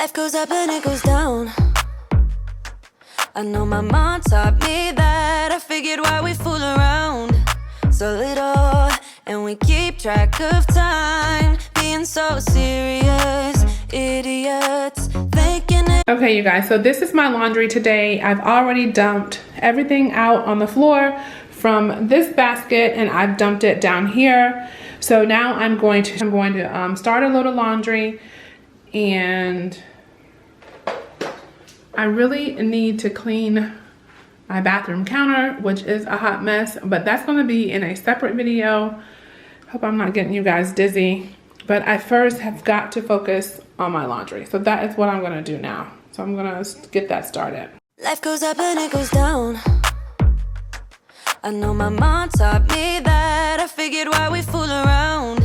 Life goes up and it goes down. I know my mom taught me that. I figured why we fool around so little, and we keep track of time, being so serious, idiots, thinking it. Okay, you guys, so this is my laundry today. I've already dumped everything out on the floor from this basket, and I've dumped it down here. So now I'm going to start a load of laundry, and I really need to clean my bathroom counter, which is a hot mess, but that's going to be in a separate video. Hope I'm not getting you guys dizzy, but I first have got to focus on my laundry. So that is what I'm going to do now. So I'm going to get that started. Life goes up and it goes down. I know my mom taught me that. I figured why we fool around.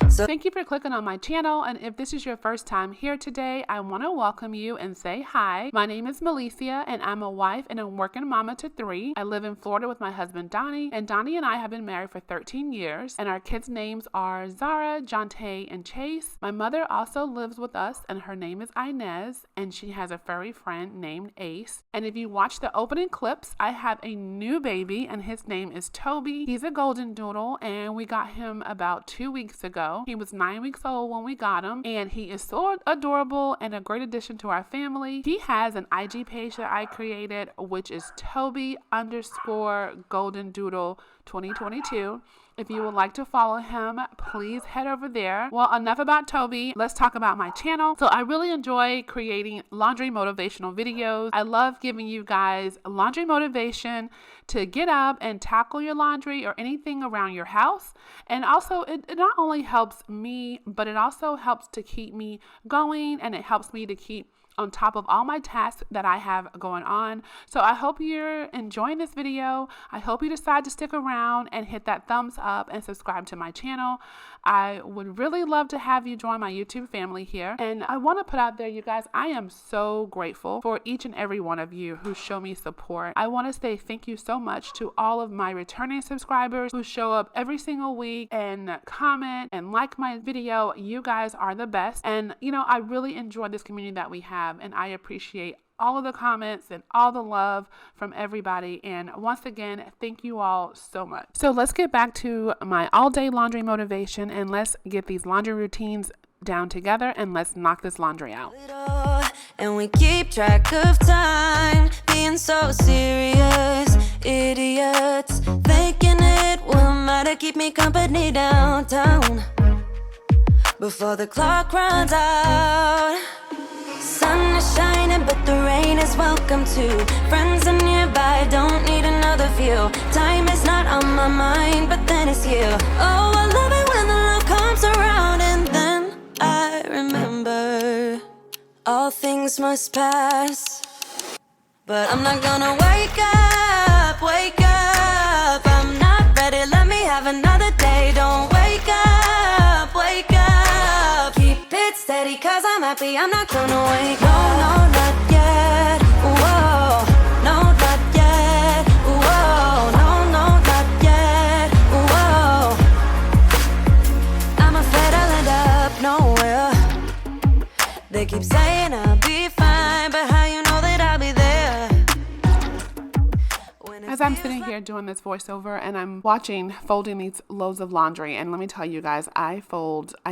So thank you for clicking on my channel, and if this is your first time here today, I want to welcome you and say hi. My name is Malicia, and I'm a wife and a working mama to 3. I live in Florida with my husband Donnie, and Donnie and I have been married for 13 years, and our kids' names are Zara, Jonte, and Chase. My mother also lives with us, and her name is Inez, and she has a furry friend named Ace. And if you watch the opening clips, I have a new baby, and his name is Toby. He's a golden doodle, and we got him about 2 weeks ago. He was 9 weeks old when we got him, and he is so adorable and a great addition to our family. He has an IG page that I created, which is Toby_golden_doodle 2022. If you would like to follow him, please head over there. Well, enough about Toby. Let's talk about my channel. So I really enjoy creating laundry motivational videos. I love giving you guys laundry motivation to get up and tackle your laundry or anything around your house. And also, it not only helps me, but it also helps to keep me going, and it helps me to keep on top of all my tasks that I have going on. So I hope you're enjoying this video. I hope you decide to stick around and hit that thumbs up and subscribe to my channel. I would really love to have you join my YouTube family here. And I want to put out there, you guys, I am so grateful for each and every one of you who show me support. I want to say thank you so much to all of my returning subscribers who show up every single week and comment and like my video. You guys are the best. And you know, I really enjoy this community that we have, and I appreciate all of the comments and all the love from everybody. And once again, thank you all so much. So let's get back to my all-day laundry motivation, and let's get these laundry routines down together, and let's knock this laundry out. And we keep track of time, being so serious, idiots, thinking it will matter, keep me company downtown before the clock runs out. Sun is shining, but the rain is welcome too. Friends are nearby, don't need another view. Time is not on my mind, but then it's you. Oh, I love it when the love comes around, and then I remember all things must pass. But I'm not gonna wake up, wake up. I'm not ready, let me have another day. Don't wake up, wake up. Keep it steady, cause I'm happy, I'm not gonna wake up. No, no, not yet, whoa. No, not yet, whoa. No, no, not yet, whoa. I'm afraid I'll end up nowhere. They keep saying I'll be fine, but how you know that I'll be there? As I'm sitting here doing this voiceover, and I'm folding these loads of laundry, and let me tell you guys, I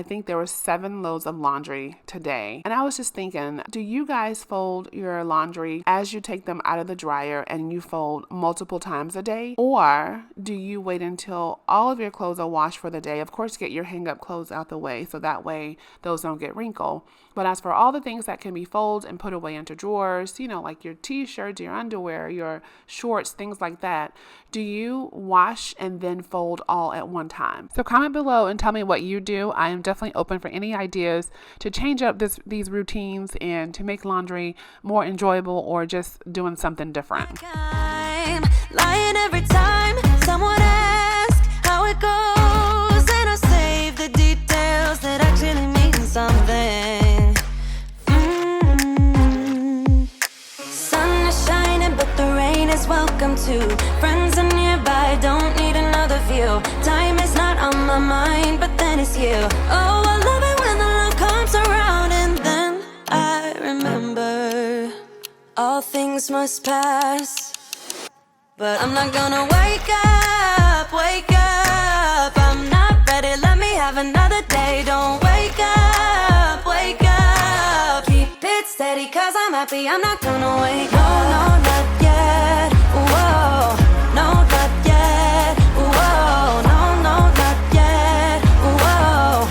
think there were 7 loads of laundry today. And I was just thinking, do you guys fold your laundry as you take them out of the dryer and you fold multiple times a day? Or do you wait until all of your clothes are washed for the day? Of course, get your hang-up clothes out the way so that way those don't get wrinkled. But as for all the things that can be folded and put away into drawers, you know, like your t-shirts, your underwear, your shorts, things like that, do you wash and then fold all at one time? So comment below and tell me what you do. I am definitely open for any ideas to change up these routines and to make laundry more enjoyable, or just doing something different. I'm lying every time someone asks how it goes, and I save the details that actually mean something. Sun is shining, but the rain is welcome too. Friends are nearby, don't need another view. Time is not on my mind, but then it's you. Oh, I love it when the love comes around, and then I remember all things must pass. But I'm not gonna wake up, wake up. I'm not ready, let me have another day. Don't wake up, wake up. Keep it steady, cause I'm happy, I'm not gonna wake up. No, no, not yet, whoa. No, not yet, whoa. No, no, not yet, whoa.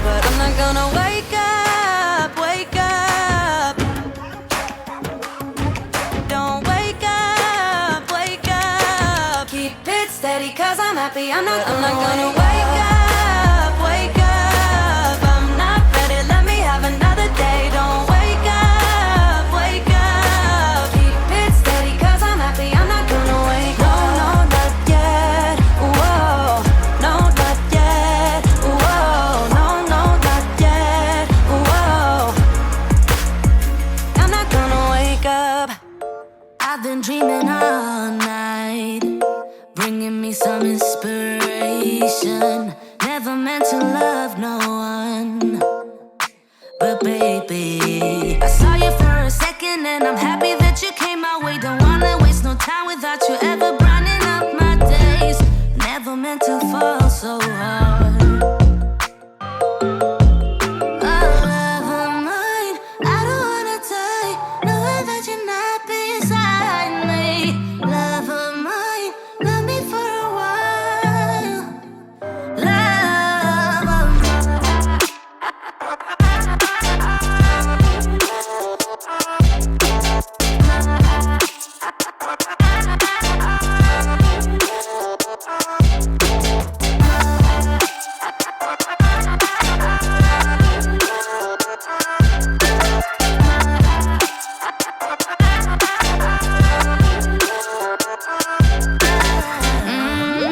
But I'm not gonna wake up, wake up. Don't wake up, wake up. Keep it steady, cause I'm happy, I'm not gonna wake up, wake up. I'm not ready, let me have another day. Don't wake up, wake up. Keep it steady, cause I'm happy, I'm not gonna wake up. No, no, not yet, whoa. No, not yet, whoa. No, no, not yet, whoa. I'm not gonna wake up. I've been dreaming all night, bringing me some inspiration. Never meant to love no one, but baby, I saw you for a second and I'm happy that you came my way. Don't wanna waste no time without you ever brightening up my days. Never meant to fall so hard. Oh, love of mine, I don't wanna die, knowing that you're not beside me. Love of mine, love me for a while. Love of mine.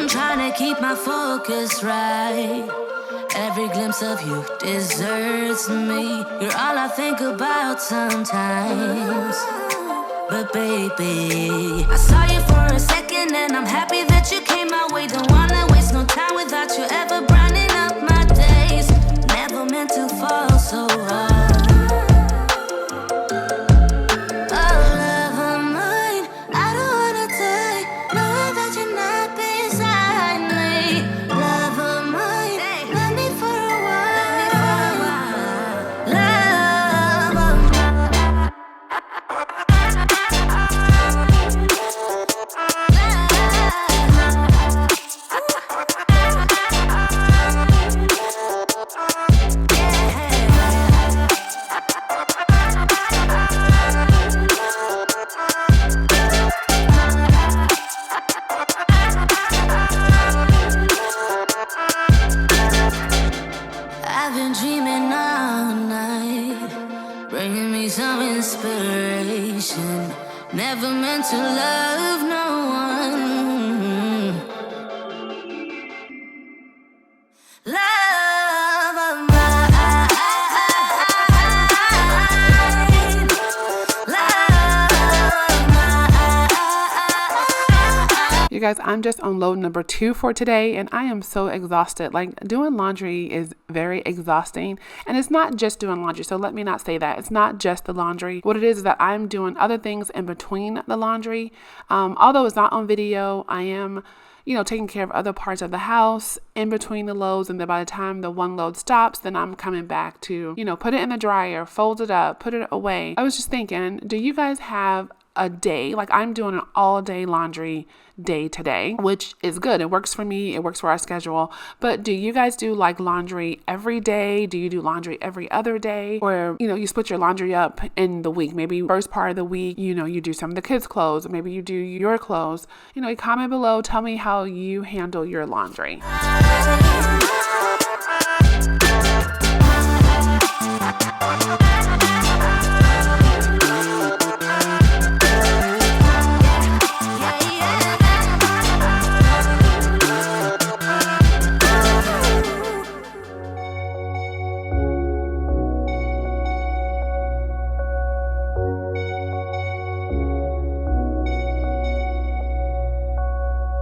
Trying to keep my focus right. Every glimpse of you deserts me. You're all I think about sometimes. But baby, I saw you for a second and I'm happy that you came my way. Don't wanna waste no time without you ever brightening up my days. Never meant to fall so hard. Oh, love of mine, I don't wanna die, knowing that you're not beside me. Love of mine, love me for a while. Love of mine. I've been dreaming all night, bringing me some inspiration. Never meant to love no one. Love of mine. Love of mine. You guys, I'm just on load number 2 for today and I am so exhausted. Like, doing laundry is very exhausting, and it's not just doing laundry. So let me not say that. It's not just the laundry. What it is that I'm doing other things in between the laundry. Although it's not on video, I am, taking care of other parts of the house in between the loads. And then by the time the one load stops, then I'm coming back to, put it in the dryer, fold it up, put it away. I was just thinking, do you guys have a day? Like, I'm doing an all day laundry day today, which is good. It works for me. It works for our schedule. But do you guys do like laundry every day? Do you do laundry every other day? Or, you split your laundry up in the week. Maybe first part of the week, you do some of the kids' clothes. Maybe you do your clothes. Comment below. Tell me how you handle your laundry.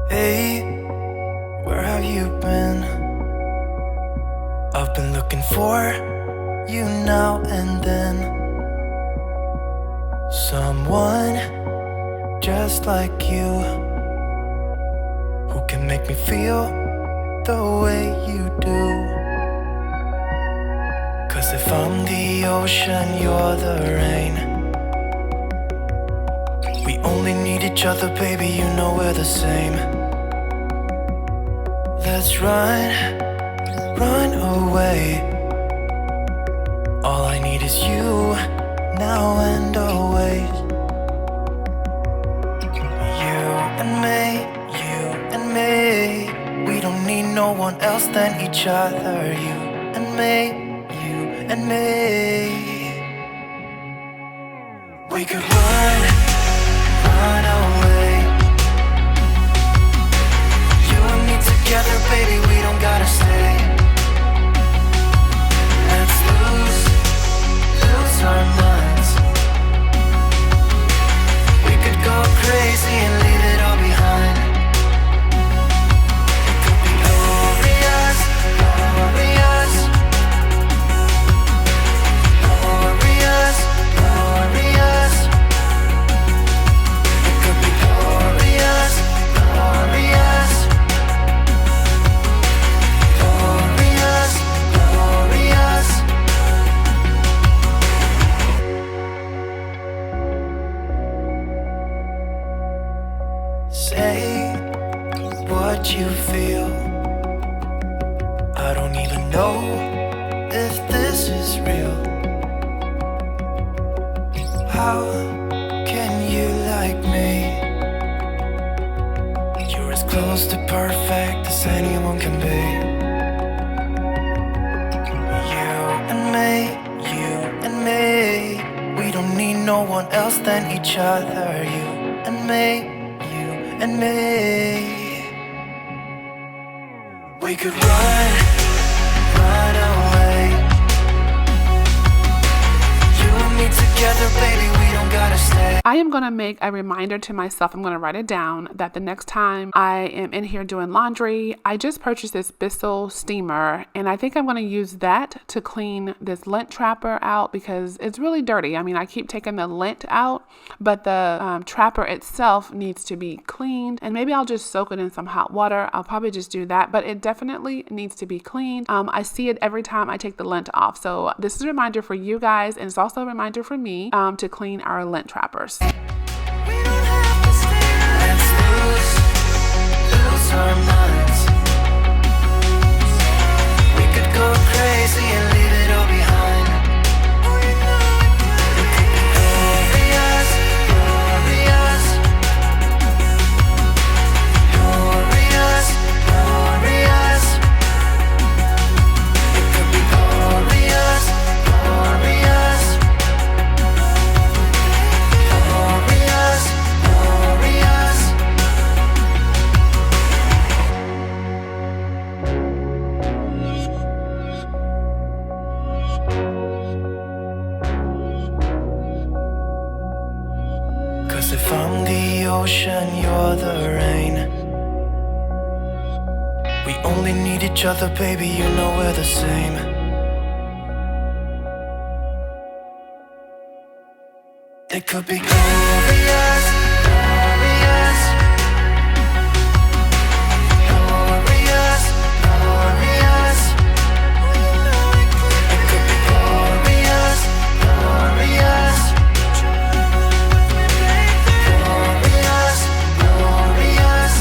Hey, where have you been? I've been looking for you now and then. just like you, who can make me feel the way you do. 'Cause if I'm the ocean, you're the rain. We only need each other, baby, you know we're the same. Let's run away. All I need is you, now and always. You and me, we don't need no one else than each other. You and me, we could run away. You and me together, baby, we don't gotta stay. Let's lose our minds. We could go crazy and leave it all behind. It could be glorious, glorious, glorious, glorious. It could be glorious, glorious, glorious, glorious. Say what you feel. I don't even know if this is real. How can you like me? You're as close to perfect as anyone can be. You and me, we don't need no one else than each other. You and me, we could run away. You and me together, baby, we don't gotta stay. I am going to make a reminder to myself. I'm going to write it down that the next time I am in here doing laundry, I just purchased this Bissell steamer, and I think I'm going to use that to clean this lint trapper out because it's really dirty. I mean, I keep taking the lint out, but the trapper itself needs to be cleaned, and maybe I'll just soak it in some hot water. I'll probably just do that, but it definitely needs to be cleaned. I see it every time I take the lint off. So this is a reminder for you guys, and it's also a reminder for me to clean our lint trappers. We don't have to stay. Let's lose our minds. We could go crazy and leave it all behind. It could be glorious, glorious, glorious, glorious. It could be glorious, glorious, glorious, glorious. Cause if I'm the ocean, you're the rain. We only need each other, baby, you know we're the same. It could be glorious, glorious, glorious, glorious. It could be glorious, glorious, glorious, glorious.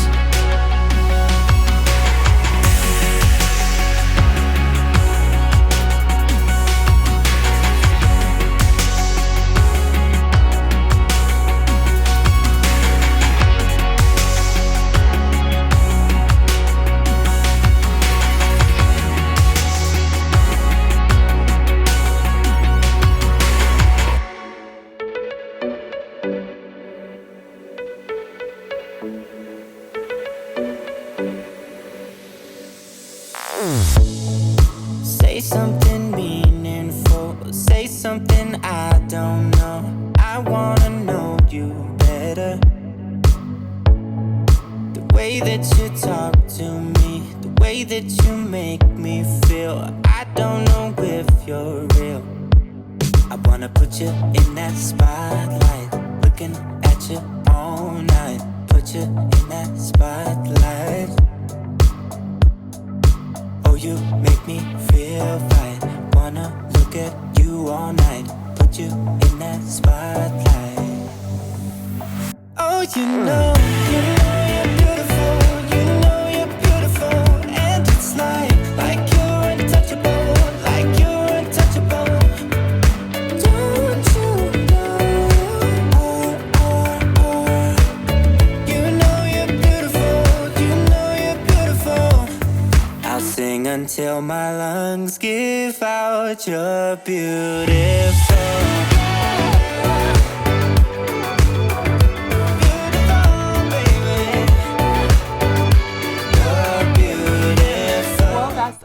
Say something meaningful, say something I don't know. I wanna know you better. The way that you talk to me, the way that you make me feel, I don't know if you're real. I wanna put you in that spotlight, look looking at you all night. Put you in that spotlight. Oh, you make me feel right. Wanna look at you all night. Put you in that spotlight. Oh, you know you're beautiful. You know you're beautiful. And it's like you're untouchable. Like you're untouchable. Don't you know? You know you're beautiful. You know you're beautiful. I'll sing until my lungs give out. You're beautiful.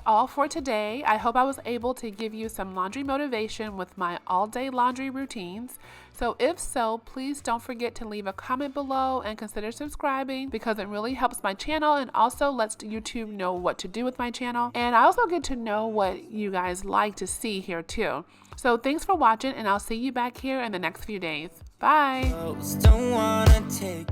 All for today. I hope I was able to give you some laundry motivation with my all-day laundry routines. So if so, please don't forget to leave a comment below and consider subscribing, because it really helps my channel and also lets YouTube know what to do with my channel. And I also get to know what you guys like to see here too. So thanks for watching, and I'll see you back here in the next few days. Bye. Don't wanna take